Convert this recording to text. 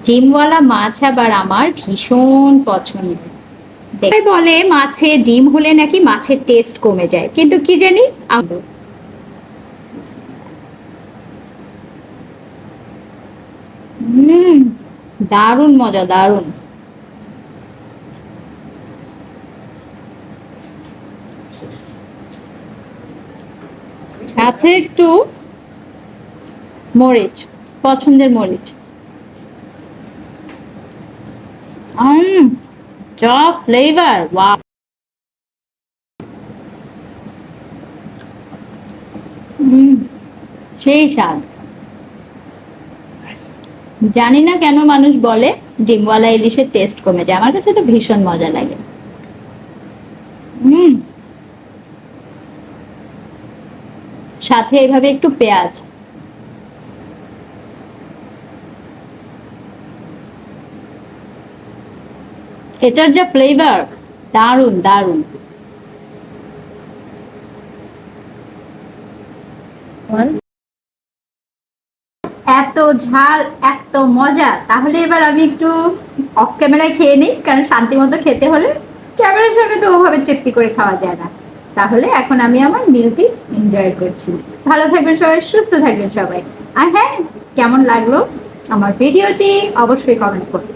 ডিমওয়ালা মাছ আবার আমার ভীষণ পছন্দ। তাই বলে মাছে ডিম হলে নাকি মাছের টেস্ট কমে যায়, কিন্তু কি জানি হুম, দারুণ মজা, দারুণ। সাথে একটু মরিচ, পছন্দের মরিচ। যা ফ্লেভার, ওয়াও। সেই স্বাদ। জানি না কেন মানুষ বলে ডিমওয়ালা ইলিশের টেস্ট কমে যায়, আমার কাছে এটা ভীষণ মজা লাগে। হুম, সাথে এভাবে একটু পেঁয়াজ। এটার যা ফ্লেভার, দারুণ দারুণ। এত ঝাল, এত মজা, তাহলে এবার আমি একটু অফ ক্যামেরায় খেয়ে নিই, কারণ শান্তি মতো খেতে হলে ক্যামেরার সামনে তো ওভাবে চেপটি করে খাওয়া যায় না। তাহলে এখন আমি আমার মিলটি এনজয় করছি। ভালো থাকবেন সবাই, সুস্থ থাকবেন সবাই। আর হ্যাঁ, কেমন লাগলো আমার ভিডিওটি অবশ্যই কমেন্ট করুন।